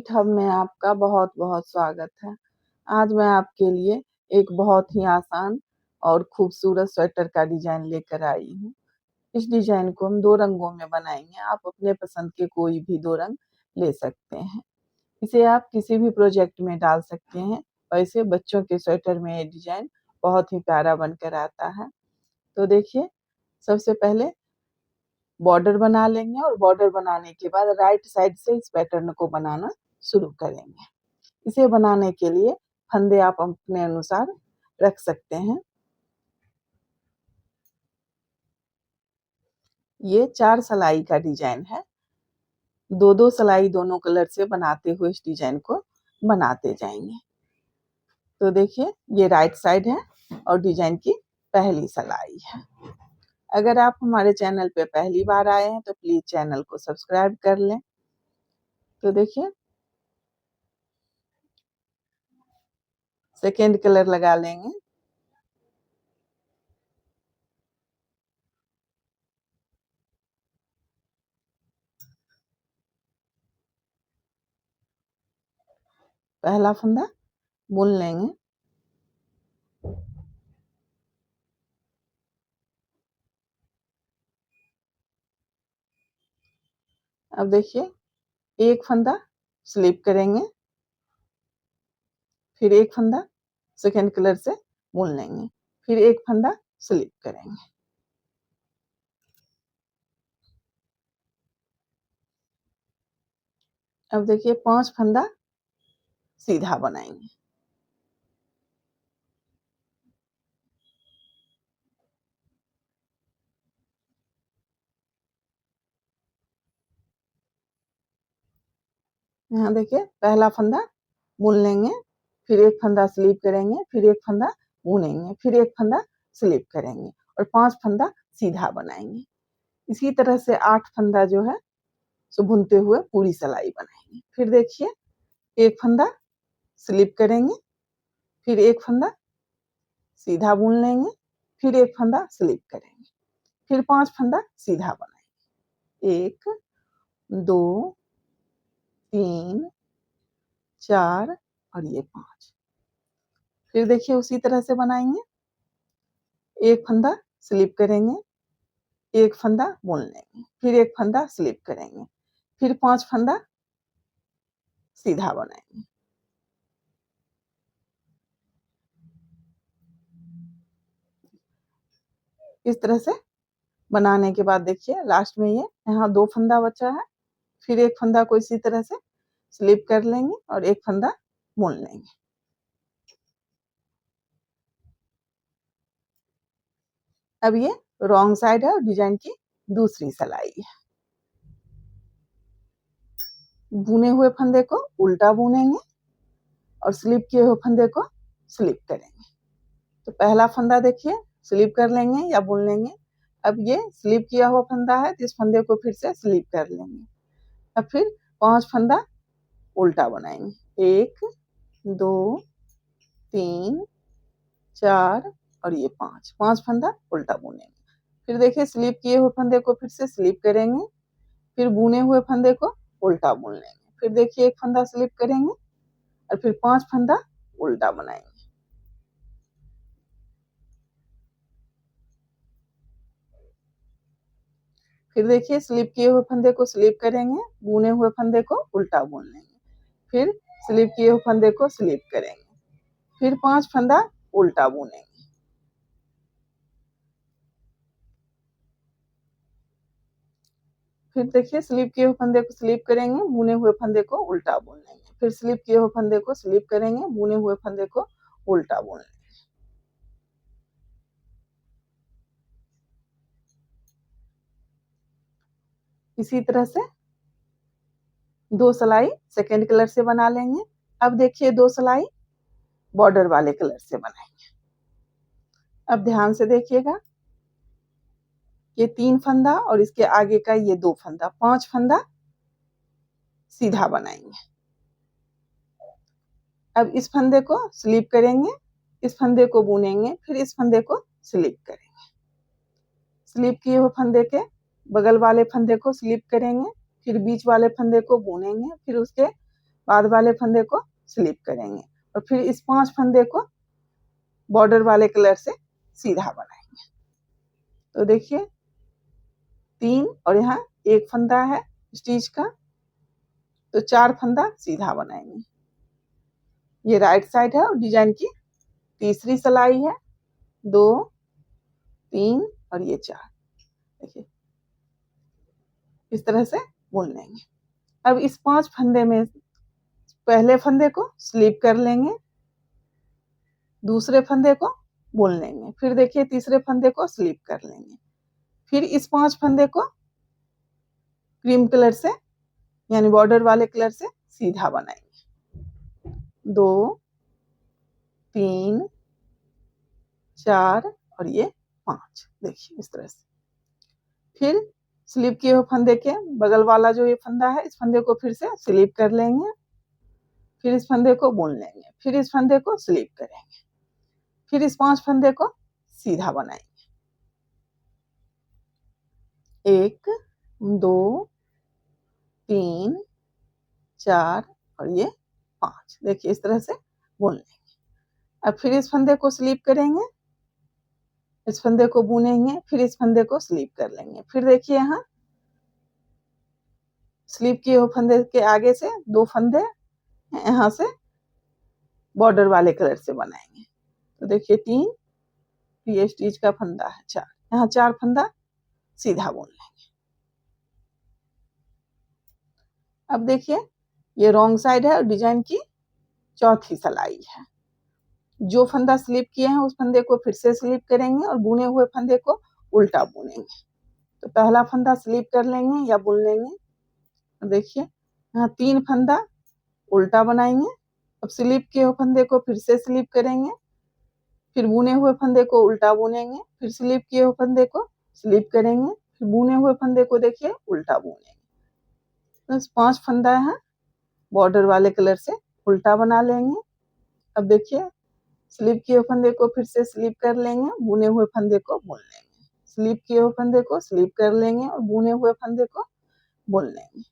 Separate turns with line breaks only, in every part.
Sweet hub में आपका बहुत बहुत स्वागत है। आज मैं आपके लिए एक बहुत ही आसान और खूबसूरत स्वेटर का डिजाइन लेकर आई हूँ। इस डिजाइन को हम 2 रंगों में बनाएंगे। आप अपने पसंद के कोई भी 2 रंग ले सकते हैं। इसे आप किसी भी प्रोजेक्ट में डाल सकते हैं। वैसे बच्चों के स्वेटर में ये डिजाइन बहुत ही प्यारा बनकर आता है। तो देखिए, सबसे पहले बॉर्डर बना लेंगे और बॉर्डर बनाने के बाद राइट साइड से इस पैटर्न को बनाना शुरू करेंगे। इसे बनाने के लिए फंदे आप अपने अनुसार रख सकते हैं। ये 4 सिलाई का डिजाइन है। 2-2 सिलाई दोनों कलर से बनाते हुए इस डिजाइन को बनाते जाएंगे। तो देखिए, ये राइट साइड है और डिजाइन की पहली सिलाई है। अगर आप हमारे चैनल पे पहली बार आए हैं तो प्लीज चैनल को सब्सक्राइब कर लें। तो देखिए, सेकेंड कलर लगा लेंगे। पहला फंदा बुन लेंगे। अब देखिए, एक फंदा स्लिप करेंगे, फिर एक फंदा सेकेंड कलर से बुन लेंगे, फिर एक फंदा स्लिप करेंगे। अब देखिए, 5 फंदा सीधा बनाएंगे। यहाँ देखिए, पहला फंदा बुन लेंगे, फिर एक फंदा स्लिप करेंगे, फिर एक फंदा बुनेंगे, फिर एक फंदा स्लिप करेंगे और 5 फंदा सीधा बनाएंगे। इसी तरह से 8 फंदा जो है सो बुनते हुए पूरी सिलाई बनाएंगे। फिर देखिए, एक फंदा स्लिप करेंगे, फिर एक फंदा सीधा बुन लेंगे, फिर एक फंदा स्लिप करेंगे, फिर 5 फंदा सीधा बनाएंगे। 1 2 3 4 और ये 5। फिर देखिए, उसी तरह से बनाएंगे। एक फंदा स्लिप करेंगे, एक फंदा बुन लेंगे, फिर एक फंदा स्लिप करेंगे, फिर 5 फंदा सीधा बनाएंगे। इस तरह से बनाने के बाद देखिए, लास्ट में ये यहाँ 2 फंदा बचा है। फिर एक फंदा को इसी तरह से स्लिप कर लेंगे और एक फंदा बुन लेंगे। अब ये रॉन्ग साइड है और डिजाइन की दूसरी सिलाई है। बुने हुए फंदे को उल्टा बुनेंगे और स्लिप किए हुए फंदे को स्लिप करेंगे। तो पहला फंदा देखिए, स्लिप कर लेंगे या बुन लेंगे। अब ये स्लिप किया हुआ फंदा है, तो इस फंदे को फिर से स्लिप कर लेंगे। अब फिर 5 फंदा उल्टा बनाएंगे। 1 2 3 4 और ये 5 फंदा उल्टा बुनेंगे। फिर देखिए, स्लिप किए हुए फंदे को फिर से स्लिप करेंगे, फिर बुने हुए फंदे को उल्टा बुन लेंगे। फिर देखिए, एक फंदा स्लिप करेंगे और फिर 5 फंदा उल्टा बनाएंगे। फिर देखिए, स्लिप किए हुए फंदे को स्लिप करेंगे, बुने हुए फंदे को उल्टा बुन लेंगे, फिर स्लिप किए हुए फंदे को स्लिप करेंगे, फिर 5 फंदा उल्टा बुनेंगे। फिर देखिए, स्लिप किए हुए फंदे को स्लिप करेंगे, बुने हुए फंदे को उल्टा बुन लेंगे, फिर स्लिप किए हुए फंदे को स्लिप करेंगे, बुने हुए फंदे को उल्टा बुन लेंगे। इसी तरह से 2 सिलाई सेकेंड कलर से बना लेंगे। अब देखिए, 2 सिलाई बॉर्डर वाले कलर से बनाएंगे। अब ध्यान से देखिएगा, ये 3 फंदा और इसके आगे का ये 2 फंदा, 5 फंदा सीधा बनाएंगे। अब इस फंदे को स्लिप करेंगे, इस फंदे को बुनेंगे, फिर इस फंदे को स्लिप करेंगे। स्लिप किए हुए फंदे के बगल वाले फंदे को स्लिप करेंगे, फिर बीच वाले फंदे को बुनेंगे, फिर उसके बाद वाले फंदे को स्लिप करेंगे और फिर इस 5 फंदे को बॉर्डर वाले कलर से सीधा बनाएंगे। तो देखिए 3 और यहाँ 1 फंदा है स्टिच का, तो 4 फंदा सीधा बनाएंगे। ये राइट साइड है और डिजाइन की तीसरी सिलाई है, 2, 3 और ये 4। देखिए इस तरह से बुन लेंगे। अब इस 5 फंदे में पहले फंदे को स्लिप कर लेंगे, दूसरे फंदे को बुन लेंगे, फिर देखिए तीसरे फंदे को स्लिप कर लेंगे, फिर इस 5 फंदे को क्रीम कलर से यानी बॉर्डर वाले कलर से सीधा बनाएंगे। 2, 3, 4 और ये 5। देखिए इस तरह से। फिर स्लिप किए हुए फंदे के बगल वाला जो ये फंदा है, इस फंदे को फिर से स्लिप कर लेंगे, फिर इस फंदे को बुन लेंगे, फिर इस फंदे को स्लिप करेंगे, फिर इस 5 फंदे को सीधा बनाएंगे। 1, 2, 3, 4 और ये 5। देखिए इस तरह से बुन लेंगे। अब फिर इस फंदे को स्लिप करेंगे, इस फंदे को बुनेंगे, फिर इस फंदे को स्लिप कर लेंगे। फिर देखिए यहाँ स्लिप किए हुए फंदे के आगे से 2 फंदे यहाँ से बॉर्डर वाले कलर से बनाएंगे। तो देखिए 3, ये स्टिच का फंदा है 4, यहाँ 4 फंदा सीधा बुन लेंगे। अब देखिए ये रॉन्ग साइड है और डिजाइन की चौथी सिलाई है। जो फंदा स्लिप किए हैं उस फंदे को फिर से स्लिप करेंगे और बुने हुए फंदे को उल्टा बुनेंगे। तो पहला फंदा स्लिप कर लेंगे या बुन लेंगे। देखिए यहाँ 3 फंदा उल्टा बनाएंगे। अब स्लिप किए हुए फंदे को फिर से स्लिप करेंगे, फिर बुने हुए फंदे को उल्टा बुनेंगे, फिर स्लिप किए हुए फंदे को स्लिप करेंगे, फिर बुने हुए फंदे को देखिए उल्टा बुनेंगे। बस 5 फंदा है बॉर्डर वाले कलर से उल्टा बना लेंगे। अब देखिए स्लिप किए हुए फंदे को फिर से स्लिप कर लेंगे, बुने हुए फंदे को बुन लेंगे, स्लिप किए हुए फंदे को स्लिप कर लेंगे और बुने हुए फंदे को बुन लेंगे।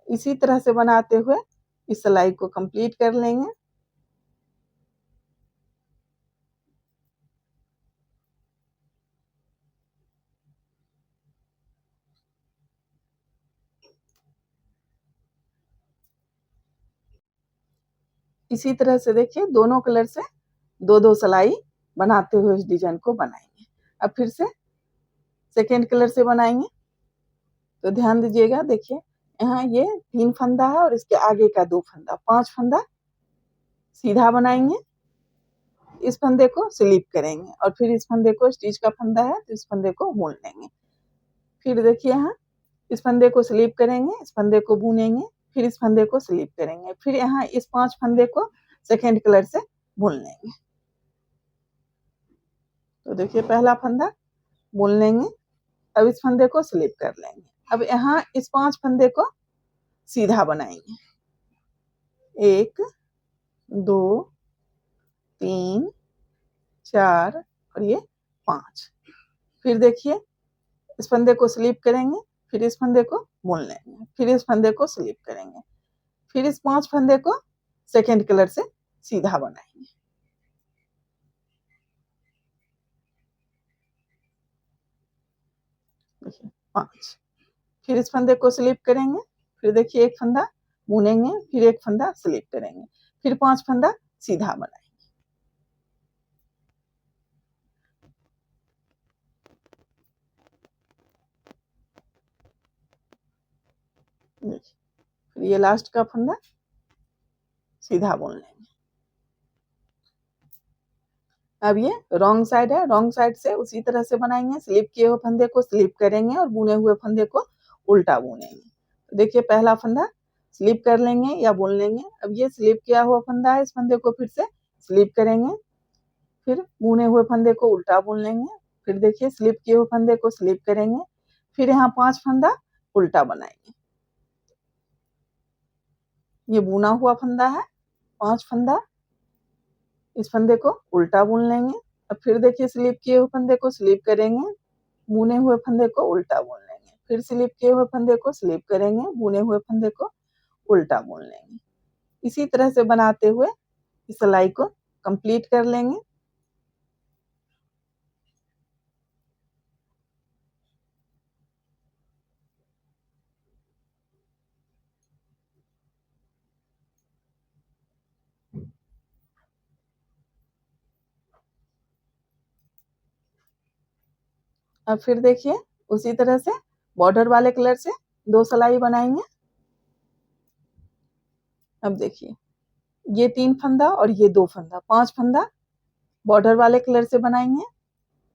इसी तरह से बनाते हुए इस सिलाई को कंप्लीट कर लेंगे। इसी तरह से देखिए दोनों कलर से 2-2 सिलाई बनाते हुए इस डिजाइन को बनाएंगे। अब फिर से सेकेंड कलर से बनाएंगे। तो ध्यान दीजिएगा, देखिए यहाँ ये 3 फंदा है और इसके आगे का 2 फंदा, 5 फंदा सीधा बनाएंगे, इस फंदे को स्लिप करेंगे और फिर इस फंदे को स्टिच का फंदा है तो इस फंदे को बुन लेंगे। फिर देखिए यहाँ इस फंदे को स्लिप करेंगे, इस फंदे को बुनेंगे, फिर इस फंदे को स्लिप करेंगे, फिर यहाँ इस 5 फंदे को सेकेंड कलर से बुन लेंगे। तो देखिए पहला फंदा बुन लेंगे, अब इस फंदे को स्लिप कर लेंगे। अब यहाँ इस 5 फंदे को सीधा बनाएंगे। 1, 2, 3, 4 और ये 5। फिर देखिए इस फंदे को स्लिप करेंगे, फिर इस फंदे को बुन लेंगे, फिर इस फंदे को स्लिप करेंगे, फिर इस 5 फंदे को सेकेंड कलर से सीधा बनाएंगे। देखिए 5। फिर इस फंदे को स्लिप करेंगे, फिर देखिए एक फंदा बुनेंगे, फिर एक फंदा स्लिप करेंगे, फिर 5 फंदा सीधा बनाएंगे। देखिए फिर ये लास्ट का फंदा सीधा बुन लेंगे। अब ये रॉन्ग साइड है, रॉन्ग साइड से उसी तरह से बनाएंगे। स्लिप किए हुए फंदे को स्लिप करेंगे और बुने हुए फंदे को उल्टा बुनेंगे। तो देखिए पहला फंदा स्लिप कर लेंगे या बुन लेंगे। अब ये स्लिप किया हुआ फंदा है, इस फंदे को फिर से स्लिप करेंगे, फिर बुने हुए फंदे को उल्टा बुन लेंगे, फिर देखिए स्लिप किए हुए फंदे को स्लिप करेंगे, फिर यहाँ 5 फंदा उल्टा बनाएंगे। ये बुना हुआ फंदा है, 5 फंदा, इस फंदे को उल्टा बुन लेंगे। अब फिर देखिए स्लिप किए हुए फंदे को स्लिप करेंगे, बुने हुए फंदे को उल्टा बुन लेंगे, फिर स्लिप किए हुए फंदे को स्लिप करेंगे, बुने हुए फंदे को उल्टा बुन लेंगे। इसी तरह से बनाते हुए इस सिलाई को कंप्लीट कर लेंगे। अब फिर देखिए उसी तरह से बॉर्डर वाले कलर से 2 सिलाई बनाएंगे। अब देखिए ये 3 फंदा और ये 2 फंदा, 5 फंदा बॉर्डर वाले कलर से बनाएंगे।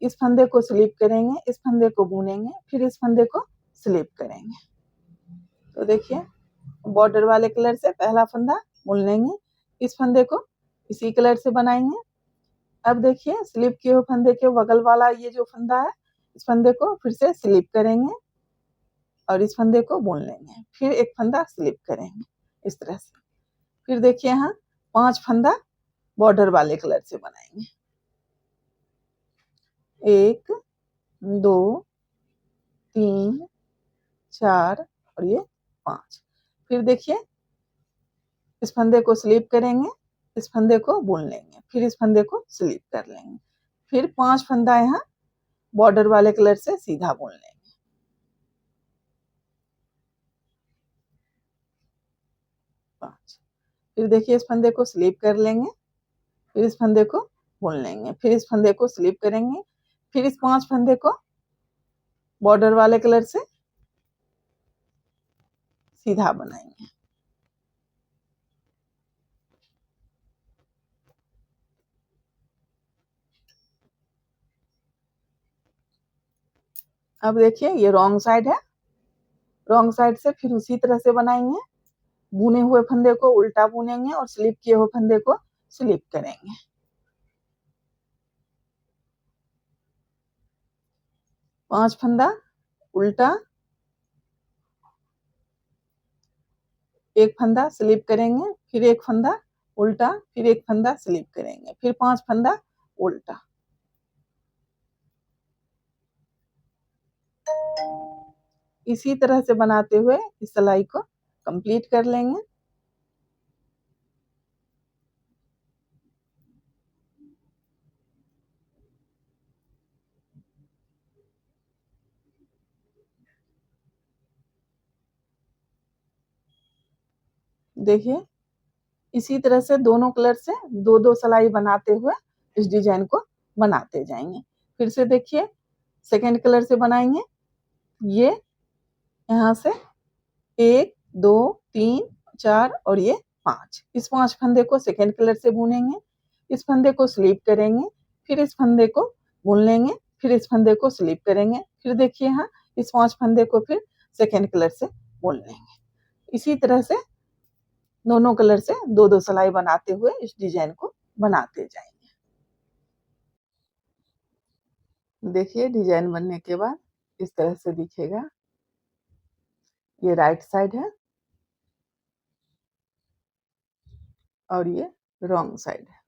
इस फंदे को स्लिप करेंगे, इस फंदे को बुनेंगे, फिर इस फंदे को स्लिप करेंगे। तो देखिए बॉर्डर वाले कलर से पहला फंदा बुन लेंगे, इस फंदे को इसी कलर से बनाएंगे। अब देखिए स्लिप किए हुए फंदे के बगल वाला ये जो फंदा है, इस फंदे को फिर से स्लिप करेंगे और इस फंदे को बुन लेंगे, फिर एक फंदा स्लिप करेंगे इस तरह से। फिर देखिए यहाँ 5 फंदा बॉर्डर वाले कलर से बनाएंगे। 1 2 3 4 और ये 5। फिर देखिए इस फंदे को स्लिप करेंगे, इस फंदे को बुन लेंगे, फिर इस फंदे को स्लिप कर लेंगे, फिर 5 फंदा यहाँ बॉर्डर वाले कलर से सीधा बुन लेंगे। 5। फिर देखिए इस फंदे को स्लिप कर लेंगे, फिर इस फंदे को बुन लेंगे, फिर इस फंदे को स्लिप करेंगे, फिर इस 5 फंदे को बॉर्डर वाले कलर से सीधा बनाएंगे। अब देखिए ये रॉन्ग साइड है, रॉन्ग साइड से फिर उसी तरह से बनाएंगे। बुने हुए फंदे को उल्टा बुनेंगे और स्लिप किए हुए फंदे को स्लिप करेंगे। 5 फंदा उल्टा, एक फंदा स्लिप करेंगे, फिर एक फंदा उल्टा, फिर एक फंदा स्लिप करेंगे, फिर 5 फंदा उल्टा। इसी तरह से बनाते हुए इस सिलाई को कंप्लीट कर लेंगे। देखिए इसी तरह से दोनों कलर से 2-2 सिलाई बनाते हुए इस डिजाइन को बनाते जाएंगे। फिर से देखिए सेकेंड कलर से बनाएंगे। ये यहाँ से 1 2 3 4 और ये 5। इस 5 फंदे को सेकेंड कलर से बुनेंगे, इस फंदे को स्लिप करेंगे, फिर इस फंदे को बुन लेंगे, फिर इस फंदे को स्लिप करेंगे, फिर देखिए यहाँ इस 5 फंदे को फिर सेकेंड कलर से बुन लेंगे। इसी तरह से दोनों कलर से 2-2 सिलाई बनाते हुए इस डिजाइन को बनाते जाएंगे। देखिए डिजाइन बनने के बाद इस तरह से दिखेगा। ये राइट साइड है और ये रॉन्ग साइड है।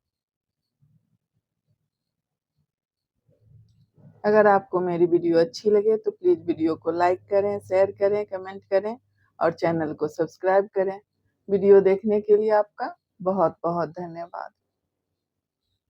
अगर आपको मेरी वीडियो अच्छी लगे तो प्लीज़ वीडियो को लाइक करें, शेयर करें, कमेंट करें और चैनल को सब्सक्राइब करें। वीडियो देखने के लिए आपका बहुत-बहुत धन्यवाद।